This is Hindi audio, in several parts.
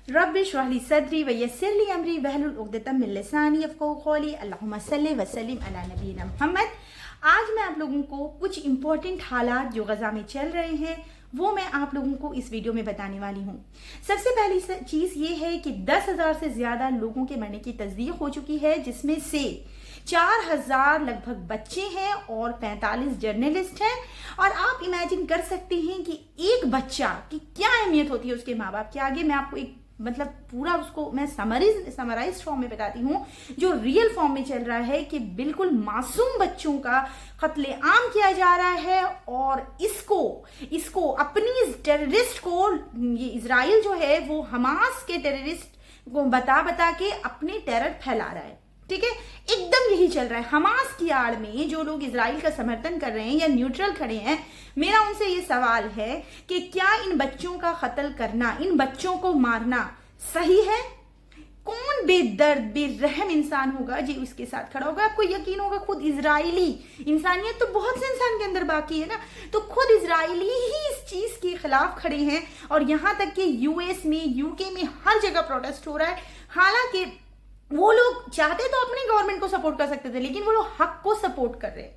रब्बि इश्रह ली सदरी व यस्सिर ली अमरी वहलुल उक़दतम मिन लिसानी यफ़क़हू क़ौली अल्लाहुम्मा सल्लि व सल्लिम अला नबीना मुहम्मद। आज मैं आप लोगों को कुछ इम्पोर्टेंट हालात जो गज़ा में चल रहे हैं वो मैं आप लोगों को इस वीडियो में बताने वाली हूँ। सबसे पहली चीज़ ये है कि 10,000 से ज़्यादा लोगों के मरने की तस्दीक हो चुकी है, जिसमें से 4,000 लगभग बच्चे हैं और 45 जर्नलिस्ट हैं। और आप इमेजिन कर सकते हैं कि एक बच्चा की क्या अहमियत होती है उसके माँ बाप के आगे। मैं आपको एक पूरा उसको मैं समराइज फॉर्म में बताती हूँ जो रियल फॉर्म में चल रहा है कि बिल्कुल मासूम बच्चों का कत्ले आम किया जा रहा है। और इसको अपनी टेररिस्ट को, ये इजराइल जो है वो हमास के टेररिस्ट को बता के अपने टेरर फैला रहा है। ठीक है, एकदम यही चल रहा है। हमास की आड़ में जो लोग इजराइल का समर्थन कर रहे हैं या न्यूट्रल खड़े हैं, मेरा उनसे ये सवाल है कि क्या इन बच्चों का कत्ल करना, इन बच्चों को मारना सही है? कौन बेदर्द बेरहम इंसान होगा जो इसके साथ खड़ा होगा? आपको यकीन होगा खुद इजरायली, इंसानियत तो बहुत से इंसान के अंदर बाकी है ना, तो खुद इजरायली ही इस चीज के खिलाफ खड़े हैं। और यहाँ तक कि यूएस में, यूके में हर जगह प्रोटेस्ट हो रहा है। हालांकि वो लोग चाहते तो अपनी गवर्नमेंट को सपोर्ट कर सकते थे, लेकिन वो लोग हक को सपोर्ट कर रहे हैं।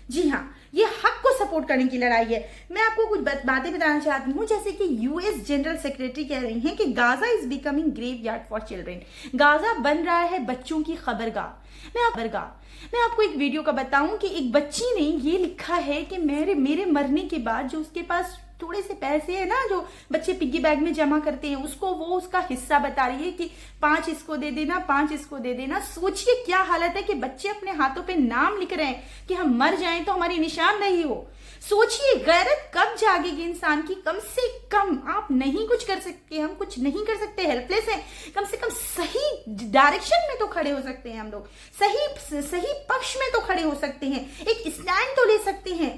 जी हाँ, ये हक को सपोर्ट करने की लड़ाई है। मैं आपको कुछ बातें बताना चाहती हूँ, जैसे कि यूएस जनरल सेक्रेटरी कह रही हैं कि Gaza is becoming graveyard for children. Gaza बन रहा है बच्चों की खबरगाह। मैं आपको एक वीडियो का बताऊं कि एक बच्ची ने ये लिखा है कि मेरे मरने के बाद जो उसके पास थोड़े से पैसे है ना, जो बच्चे पिग्गी बैग में जमा करते हैं, उसको वो उसका हिस्सा बता रही है कि 5 इसको दे देना, 5 इसको दे देना। सोचिए क्या हालत है कि बच्चे अपने हाथों पे नाम लिख रहे हैं कि हम मर जाएं तो हमारी निशानदेही हो। सोचिए गैरत कब जागेगी इंसान की। कम से कम आप नहीं कुछ कर सकते, हम कुछ नहीं कर सकते, हेल्पलेस हैं, कम से कम सही डायरेक्शन में तो खड़े हो सकते हैं हम लोग, सही पक्ष में तो खड़े हो सकते हैं, एक स्टैंड तो ले सकते हैं।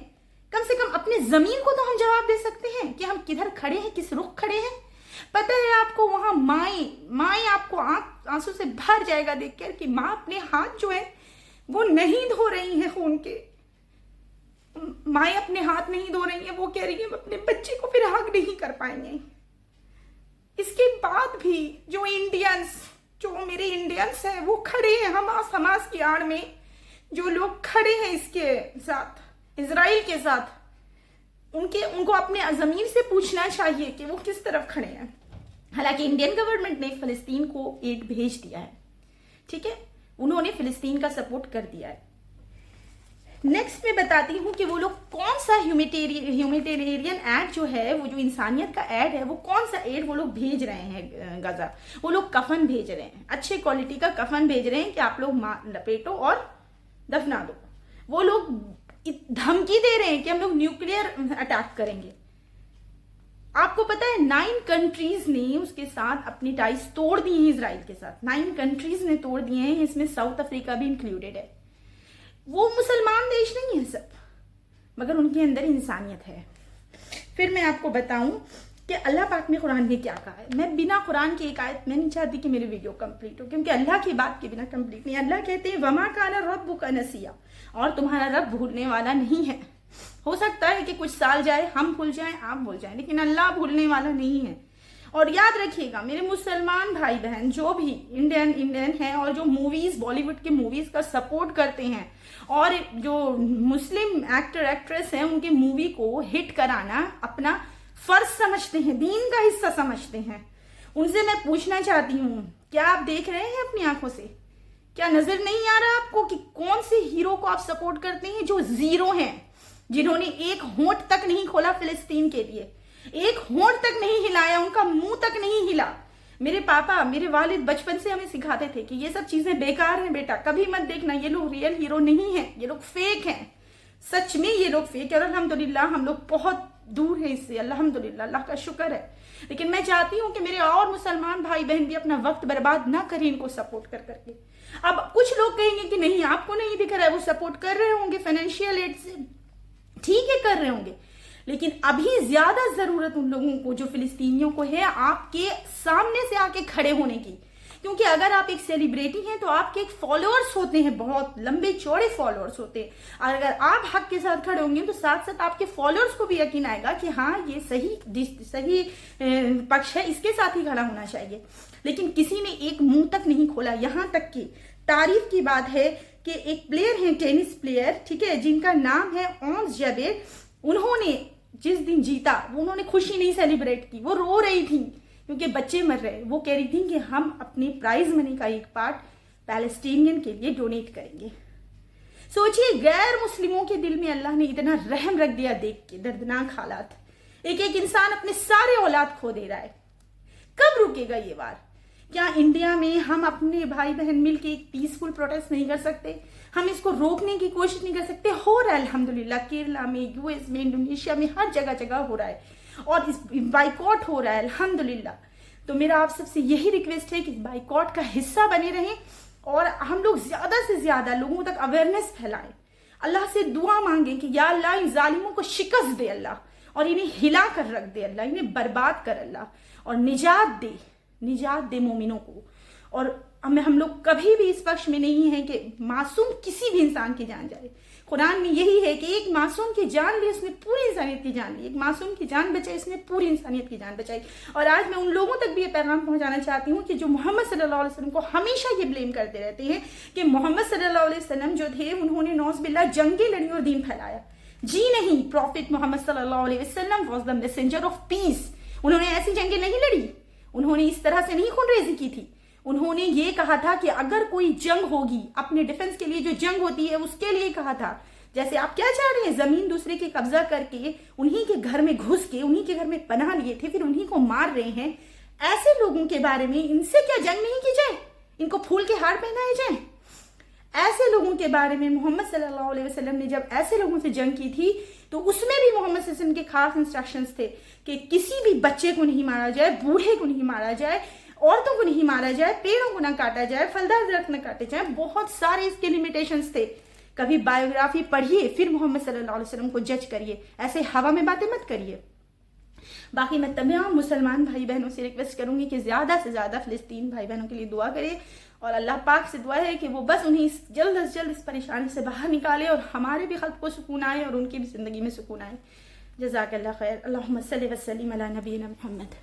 कम से कम अपने जमीन को तो हम जवाब दे सकते हैं कि हम किधर खड़े हैं, किस रुख खड़े हैं। पता है आपको, वहां माए आपको आंसू से भर जाएगा देखकर कि माँ अपने हाथ जो है वो नहीं धो रही है खून के। माए अपने हाथ नहीं धो रही है, वो कह रही है अपने बच्चे को फिर हक नहीं कर पाएंगे। इसके बाद भी जो मेरे इंडियंस हैं वो खड़े हैं हमास की आड़ में। जो लोग खड़े हैं इसके साथ, इजराइल के साथ, उनको अपने जमीन से पूछना चाहिए कि वो किस तरफ खड़े हैं। हालांकि इंडियन गवर्नमेंट ने फिलिस्तीन को एड भेज दिया है, ठीक है, उन्होंने फिलिस्तीन का सपोर्ट कर दिया है। नेक्स्ट मैं बताती हूँ कि वो लोग कौन सा ह्यूमैनिटेरियन एड जो है, वो जो इंसानियत का एड है, वो कौन सा एड वो लोग भेज रहे हैं गाजा। वो लोग कफन भेज रहे हैं, अच्छे क्वालिटी का कफन भेज रहे हैं कि आप लोग लपेटो और दफना दो। वो लोग धमकी दे रहे हैं कि हम लोग न्यूक्लियर अटैक करेंगे। आपको पता है 9 कंट्रीज ने उसके साथ अपनी टाइज तोड़ दी हैं, इजराइल के साथ 9 कंट्रीज ने तोड़ दिए हैं, इसमें साउथ अफ्रीका भी इंक्लूडेड है। वो मुसलमान देश नहीं है सब, मगर उनके अंदर इंसानियत है। फिर मैं आपको बताऊं कि अल्लाह पाक ने कुरान में क्या कहा है। मैं बिना कुरान की एक आयत, मैं नहीं चाहती कि मेरी वीडियो कंप्लीट हो, क्योंकि अल्लाह की बात के बिना कंप्लीट नहीं। अल्लाह कहते हैं वमा काना रब्बुका नसिया, और तुम्हारा रब भूलने वाला नहीं है। हो सकता है कि कुछ साल जाए, हम भूल जाएं, आप भूल जाएं, लेकिन अल्लाह भूलने वाला नहीं है। और याद रखिएगा मेरे मुसलमान भाई बहन जो भी इंडियन हैं और जो मूवीज, बॉलीवुड के मूवीज का सपोर्ट करते हैं और जो मुस्लिम एक्टर एक्ट्रेस हैं उनके मूवी को हिट कराना अपना फर्ज समझते हैं, दीन का हिस्सा समझते हैं, उनसे मैं पूछना चाहती हूँ, क्या आप देख रहे हैं अपनी आंखों से? क्या नजर नहीं आ रहा आपको कि कौन से हीरो को आप सपोर्ट करते हैं जो जीरो हैं, जिन्होंने एक होंठ तक नहीं खोला फिलिस्तीन के लिए, एक होंठ तक नहीं हिलाया, उनका मुंह तक नहीं हिला। मेरे पापा, मेरे वालिद बचपन से हमें सिखाते थे कि ये सब चीजें बेकार हैं बेटा, कभी मत देखना, ये लोग रियल हीरो नहीं है, ये लोग फेक हैं। सच में ये लोग फेक है और अल्हम्दुलिल्लाह हम लोग बहुत दूर है इससे, अल्हम्दुलिल्लाह, अल्लाह का शुक्र है। लेकिन मैं चाहती हूँ कि मेरे और मुसलमान भाई बहन भी अपना वक्त बर्बाद ना करें इनको सपोर्ट कर करके। अब कुछ लोग कहेंगे कि नहीं आपको नहीं दिख रहा है, वो सपोर्ट कर रहे होंगे फाइनेंशियल एड से, ठीक है कर रहे होंगे, लेकिन अभी ज्यादा जरूरत उन लोगों को जो फिलिस्तीनियों को है आपके सामने से आके खड़े होने की, क्योंकि अगर आप एक सेलिब्रिटी हैं तो आपके एक फॉलोअर्स होते हैं, बहुत लंबे चौड़े फॉलोअर्स होते हैं। और अगर आप हक के साथ खड़े होंगे तो साथ साथ आपके फॉलोअर्स को भी यकीन आएगा कि हाँ ये सही पक्ष है, इसके साथ ही खड़ा होना चाहिए। लेकिन किसी ने एक मुंह तक नहीं खोला। यहाँ तक कि तारीफ की बात है कि एक प्लेयर है, टेनिस प्लेयर, ठीक है, जिनका नाम है ओंस जबेर, उन्होंने जिस दिन जीता उन्होंने खुशी नहीं सेलिब्रेट की, वो रो रही थी क्योंकि बच्चे मर रहे। वो कह रही थी कि हम अपने प्राइज मनी का एक पार्ट पैलेस्टीनियन के लिए डोनेट करेंगे। सोचिए, गैर मुस्लिमों के दिल में अल्लाह ने इतना रहम रख दिया। देख के दर्दनाक हालात, एक एक इंसान अपने सारे औलाद खो दे रहा है। कब रुकेगा ये वार? क्या इंडिया में हम अपने भाई बहन मिलकर एक पीसफुल प्रोटेस्ट नहीं कर सकते? हम इसको रोकने की कोशिश नहीं कर सकते? हो रहा है अल्हम्दुलिल्लाह, केरला में, यूएस में, इंडोनेशिया में, हर जगह जगह हो रहा है और इस बाइकॉट हो रहा है अल्हम्दुलिल्लाह। तो मेरा आप सबसे यही रिक्वेस्ट है कि बाइकॉट का हिस्सा बने रहें और हम लोग ज्यादा से ज्यादा लोगों तक अवेयरनेस फैलाएं। अल्लाह से दुआ मांगें कि या अल्लाह इन जालिमों को शिकस्त दे अल्लाह, और इन्हें हिला कर रख दे अल्लाह, इन्हें बर्बाद कर अल्लाह, और निजात दे मोमिनों को। और हम लोग कभी भी इस पक्ष में नहीं है कि मासूम किसी भी इंसान की जान जाए। कुरान में यही है कि एक मासूम की जान ली, उसने पूरी इंसानियत की जान ली। एक मासूम की जान बचाई, उसने पूरी इंसानियत की जान बचाई। और आज मैं उन लोगों तक भी ये पैगाम पहुंचाना चाहती हूँ कि जो मोहम्मद सल्लल्लाहु अलैहि वसल्लम को हमेशा ये ब्लेम करते रहते हैं कि मोहम्मद सल्लल्लाहु अलैहि वसल्लम जो थे उन्होंने नौज़बिल्लाह जंगें लड़ी और दीन फैलाया। जी नहीं, प्रॉफिट मोहम्मद सल्लल्लाहु अलैहि वसल्लम was the messenger of peace. उन्होंने ऐसी जंगें नहीं लड़ी, उन्होंने इस तरह से नहीं खूनरेजी की थी। उन्होंने ये कहा था कि अगर कोई जंग होगी, अपने डिफेंस के लिए जो जंग होती है उसके लिए कहा था। जैसे आप क्या चाह रहे हैं, जमीन दूसरे के कब्जा करके उन्हीं के घर में घुस के उन्हीं के घर में पनाह लिए थे, फिर उन्हीं को मार रहे हैं। ऐसे लोगों के बारे में इनसे क्या जंग नहीं की जाए? इनको फूल के हार पहनाए जाए? ऐसे लोगों के बारे में मोहम्मद सल्लल्लाहु अलैहि वसल्लम ने जब ऐसे लोगों से जंग की थी तो उसमें भी मोहम्मद सल्लल्लाहु अलैहि वसल्लम के खास इंस्ट्रक्शंस थे कि किसी भी बच्चे को नहीं मारा जाए, बूढ़े को नहीं मारा जाए, औरतों को नहीं मारा जाए, पेड़ों को ना काटा जाए, फलदार दरख्त न काटे जाए। बहुत सारे इसके लिमिटेशंस थे। कभी बायोग्राफी पढ़िए, फिर मोहम्मद सल्लल्लाहु अलैहि वसल्लम को जज करिए, ऐसे हवा में बातें मत करिए। बाकी मैं तमाम मुसलमान भाई बहनों से रिक्वेस्ट करूंगी कि ज्यादा से ज्यादा फिलिस्तीन भाई बहनों के लिए दुआ करें, और अल्लाह पाक से दुआ है कि वो बस उन्हें जल्द से जल्द इस परेशानी से बाहर निकाले और हमारे भी खल्क को सुकून आए और उनकी भी जिंदगी में सुकून आए। जज़ाकल्लाह खैर। अल्लाहुम्मा सल्ली व सल्लिम अला नबीना मुहम्मद।